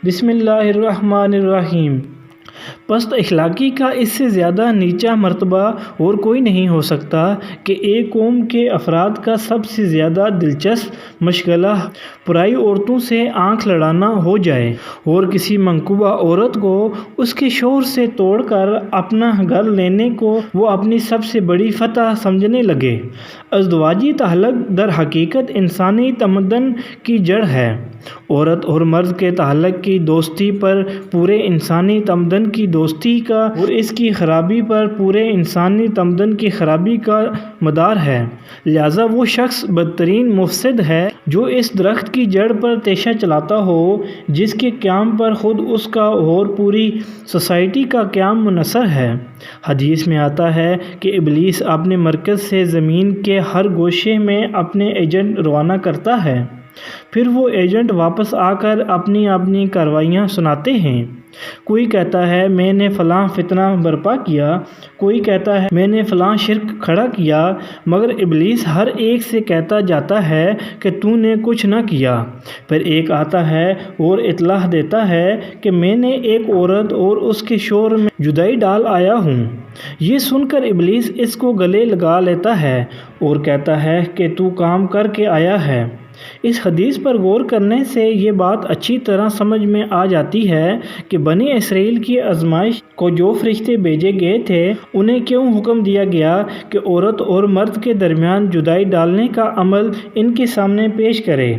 بسم اللہ الرحمن الرحیم۔ پست اخلاقی کا اس سے زیادہ نیچا مرتبہ اور کوئی نہیں ہو سکتا کہ ایک قوم کے افراد کا سب سے زیادہ دلچسپ مشغلہ پرائی عورتوں سے آنکھ لڑانا ہو جائے اور کسی منکوبہ عورت کو اس کے شوہر سے توڑ کر اپنا گھر لینے کو وہ اپنی سب سے بڑی فتح سمجھنے لگے۔ ازدواجی تعلق در حقیقت انسانی تمدن کی جڑ ہے۔ عورت اور مرد کے تعلق کی دوستی پر پورے انسانی تمدن کی دوستی کا اور اس کی خرابی پر پورے انسانی تمدن کی خرابی کا مدار ہے۔ لہذا وہ شخص بدترین مفسد ہے جو اس درخت کی جڑ پر تیشہ چلاتا ہو جس کے قیام پر خود اس کا اور پوری سوسائٹی کا قیام منحصر ہے۔ حدیث میں آتا ہے کہ ابلیس اپنے مرکز سے زمین کے ہر گوشے میں اپنے ایجنٹ روانہ کرتا ہے، پھر وہ ایجنٹ واپس آ کر اپنی کارروائیاں سناتے ہیں۔ کوئی کہتا ہے میں نے فلاں فتنہ برپا کیا، کوئی کہتا ہے میں نے فلاں شرک کھڑا کیا، مگر ابلیس ہر ایک سے کہتا جاتا ہے کہ تو نے کچھ نہ کیا۔ پھر ایک آتا ہے اور اطلاع دیتا ہے کہ میں نے ایک عورت اور اس کے شوہر میں جدائی ڈال آیا ہوں۔ یہ سن کر ابلیس اس کو گلے لگا لیتا ہے اور کہتا ہے کہ تو کام کر کے آیا ہے۔ اس حدیث پر غور کرنے سے یہ بات اچھی طرح سمجھ میں آ جاتی ہے کہ بنی اسرائیل کی آزمائش کو جو فرشتے بھیجے گئے تھے انہیں کیوں حکم دیا گیا کہ عورت اور مرد کے درمیان جدائی ڈالنے کا عمل ان کے سامنے پیش کرے۔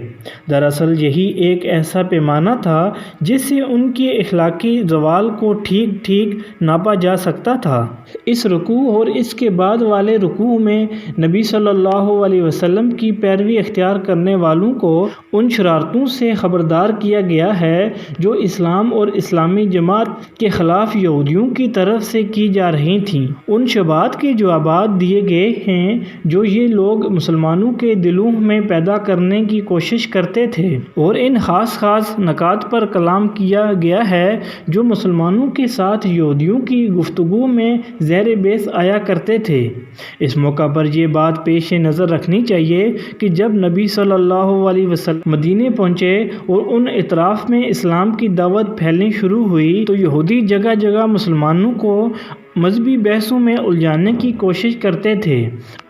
دراصل یہی ایک ایسا پیمانہ تھا جس سے ان کی اخلاقی زوال کو ٹھیک ناپا جا سکتا تھا۔ اس رکوع اور اس کے بعد والے رکوع میں نبی صلی اللہ علیہ وسلم کی پیروی اختیار کرنے والوں کو ان شرارتوں سے خبردار کیا گیا ہے جو اسلام اور اسلامی جماعت کے خلاف یہودیوں کی طرف سے کی جا رہی تھیں۔ ان شبہات کے جوابات دیے گئے ہیں جو یہ لوگ مسلمانوں کے دلوں میں پیدا کرنے کی کوشش کرتے تھے، اور ان خاص نکات پر کلام کیا گیا ہے جو مسلمانوں کے ساتھ یہودیوں کی گفتگو میں زیر بحث آیا کرتے تھے۔ اس موقع پر یہ بات پیش نظر رکھنی چاہیے کہ جب نبی صلی اللہ علیہ وسلم مدینے پہنچے اور ان اطراف میں اسلام کی دعوت پھیلنی شروع ہوئی تو یہودی جگہ جگہ مسلمانوں کو مذہبی بحثوں میں الجھانے کی کوشش کرتے تھے۔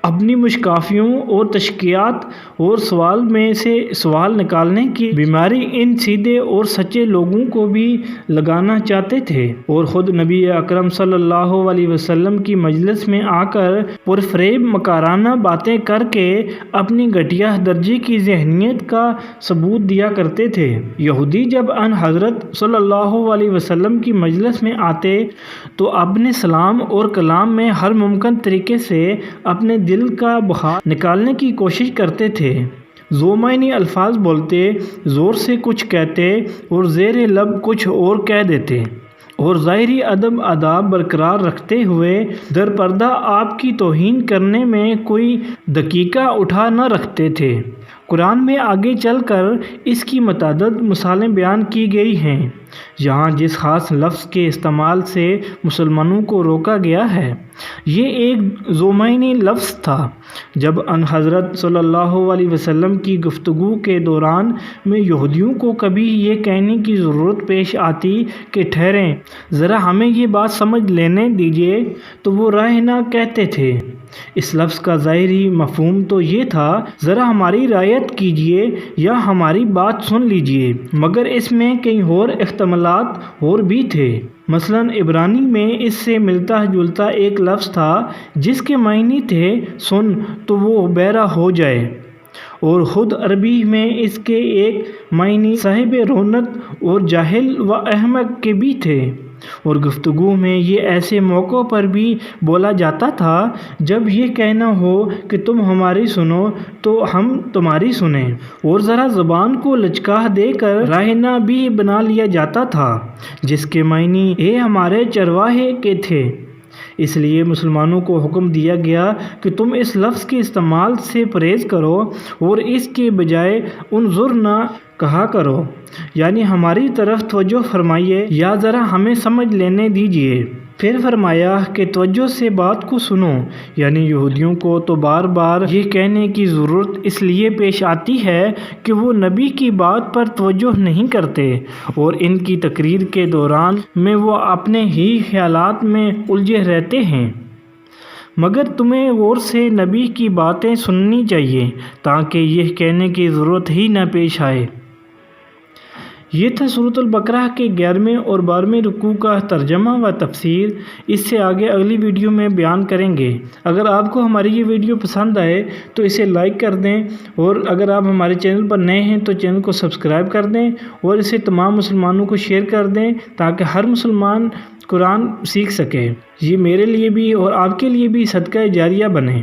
اپنی مشکافیوں اور تشکیات اور سوال میں سے سوال نکالنے کی بیماری ان سیدھے اور سچے لوگوں کو بھی لگانا چاہتے تھے، اور خود نبی اکرم صلی اللہ علیہ وسلم کی مجلس میں آ کر پرفریب مکارانہ باتیں کر کے اپنی گھٹیا درجے کی ذہنیت کا ثبوت دیا کرتے تھے۔ یہودی جب ان حضرت صلی اللہ علیہ وسلم کی مجلس میں آتے تو اپنے سلام اور کلام میں ہر ممکن طریقے سے اپنے دل کا بخار نکالنے کی کوشش کرتے تھے۔ ذو معنی الفاظ بولتے، زور سے کچھ کہتے اور زیر لب کچھ اور کہہ دیتے، اور ظاہری ادب آداب برقرار رکھتے ہوئے در پردہ آپ کی توہین کرنے میں کوئی دقیقہ اٹھا نہ رکھتے تھے۔ قرآن میں آگے چل کر اس کی متعدد مثالیں بیان کی گئی ہیں۔ یہاں جس خاص لفظ کے استعمال سے مسلمانوں کو روکا گیا ہے یہ ایک ذو معنی لفظ تھا۔ جب ان حضرت صلی اللہ علیہ وسلم کی گفتگو کے دوران میں یہودیوں کو کبھی یہ کہنے کی ضرورت پیش آتی کہ ٹھہریں ذرا ہمیں یہ بات سمجھ لینے دیجیے تو وہ رائے نہ کہتے تھے۔ اس لفظ کا ظاہری مفہوم تو یہ تھا ذرا ہماری رعایت کیجیے یا ہماری بات سن لیجیے، مگر اس میں کئی اور احتمالات اور بھی تھے۔ مثلاً عبرانی میں اس سے ملتا جلتا ایک لفظ تھا جس کے معنی تھے سن تو وہ بہرا ہو جائے، اور خود عربی میں اس کے ایک معنی صاحب رونت اور جاہل و احمق کے بھی تھے، اور گفتگو میں یہ ایسے موقعوں پر بھی بولا جاتا تھا جب یہ کہنا ہو کہ تم ہماری سنو تو ہم تمہاری سنیں، اور ذرا زبان کو لچکا دے کر راہنہ بھی بنا لیا جاتا تھا جس کے معنی اے ہمارے چرواہے کے تھے۔ اس لیے مسلمانوں کو حکم دیا گیا کہ تم اس لفظ کے استعمال سے پرہیز کرو اور اس کے بجائے انظرنا کہا کرو، یعنی ہماری طرف توجہ فرمائیے یا ذرا ہمیں سمجھ لینے دیجیے۔ پھر فرمایا کہ توجہ سے بات کو سنو، یعنی یہودیوں کو تو بار بار یہ کہنے کی ضرورت اس لیے پیش آتی ہے کہ وہ نبی کی بات پر توجہ نہیں کرتے اور ان کی تقریر کے دوران میں وہ اپنے ہی خیالات میں الجھے رہتے ہیں، مگر تمہیں غور سے نبی کی باتیں سننی چاہیے تاکہ یہ کہنے کی ضرورت ہی نہ پیش آئے۔ یہ تھا سورۃ البقرہ کے 11ویں اور 12ویں رکوع کا ترجمہ و تفسیر۔ اس سے آگے اگلی ویڈیو میں بیان کریں گے۔ اگر آپ کو ہماری یہ ویڈیو پسند آئے تو اسے لائک کر دیں، اور اگر آپ ہمارے چینل پر نئے ہیں تو چینل کو سبسکرائب کر دیں اور اسے تمام مسلمانوں کو شیئر کر دیں تاکہ ہر مسلمان قرآن سیکھ سکے۔ یہ میرے لیے بھی اور آپ کے لیے بھی صدقہ جاریہ بنے۔